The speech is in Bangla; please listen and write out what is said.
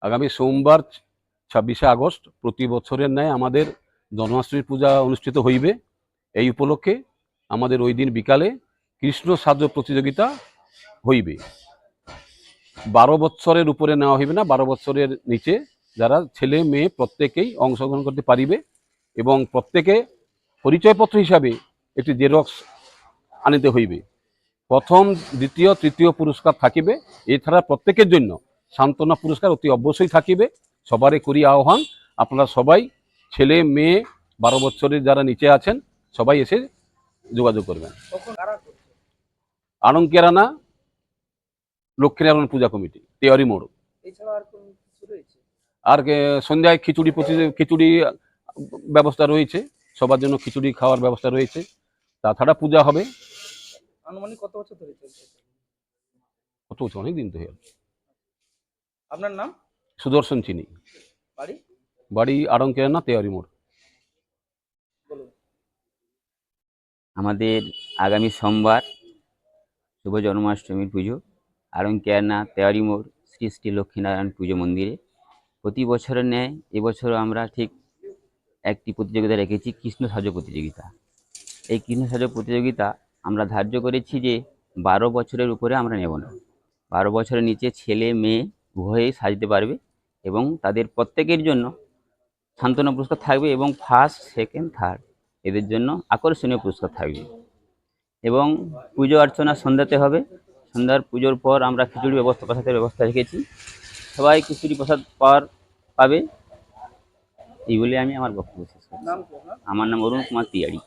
আগামী সোমবার 26শে আগস্ট প্রতি বছরের ন্যায় আমাদের জন্মাষ্টমী পূজা অনুষ্ঠিত হইবে। এই উপলক্ষে আমাদের ওই দিন বিকালে কৃষ্ণ সাজ প্রতিযোগিতা হইবে। 12 বছরের উপরে নেওয়া হইবে না, 12 বছরের নিচে যারা ছেলে মেয়ে প্রত্যেকেই অংশগ্রহণ করতে পারিবে এবং প্রত্যেকে পরিচয়পত্র হিসাবে একটি জেরক্স আনিতে হইবে। প্রথম, দ্বিতীয়, তৃতীয় পুরস্কার থাকিবে। এছাড়া প্রত্যেকের জন্য সান্ত্বনা পুরস্কার অতি অবশ্যই থাকিবে। সবারই করি আহ্বান, আপনারা সবাই ছেলে মেয়ে 12 বছরের যারা নিচে আছেন সবাই এসে যোগাযোগ করবেন। আনঙ্কেরানা লক্ষ্মীনারায়ণ পূজা কমিটি, তেওয়ারি মোড়। আর সন্ধ্যায় খিচুড়ি ব্যবস্থা রয়েছে, সবার জন্য খিচুড়ি খাওয়ার ব্যবস্থা রয়েছে। তাছাড়া পূজা হবে। আনুমানিক কত বছর ধরে চলছে? কত বছর, অনেক দিন তো হয়ে গেল। আপনার নাম? সুদর্শন চিনি। বাড়ি? বাড়ি আড়ংকেরানা, তেওয়ারি মোড়। আমাদের আগামী সোমবার শুভ জন্মাষ্টমীর পুজো আড়ংকেরানা তেওয়ারি মোড় শ্রী শ্রী লক্ষ্মীনারায়ণ পুজো মন্দিরে। প্রতি বছরের ন্যায় এবছরও আমরা ঠিক একটি প্রতিযোগিতা রেখেছি, কৃষ্ণ সাজ প্রতিযোগিতা। এই কৃষ্ণ সাজ প্রতিযোগিতা আমরা ধার্য করেছি যে 12 বছরের উপরে আমরা নেব না। 12 বছরের নিচে ছেলে মেয়ে উভয়েই সাজতে পারবে এবং তাদের প্রত্যেকের জন্য সান্ত্বনা পুরস্কার থাকবে এবং ফার্স্ট, সেকেন্ড, থার্ড এদের জন্য আকর্ষণীয় পুরস্কার থাকবে। এবং পুজো অর্চনা সন্ধ্যাতে হবে। সন্ধ্যার পুজোর পর আমরা খিচুড়ি প্রসাদের ব্যবস্থা রেখেছি। সবাই খিচুড়ি প্রসাদ পাবে, এই বলে আমি আমার বক্তব্য শেষ করছি। আমার নাম অরুণ কুমার তিয়ারি।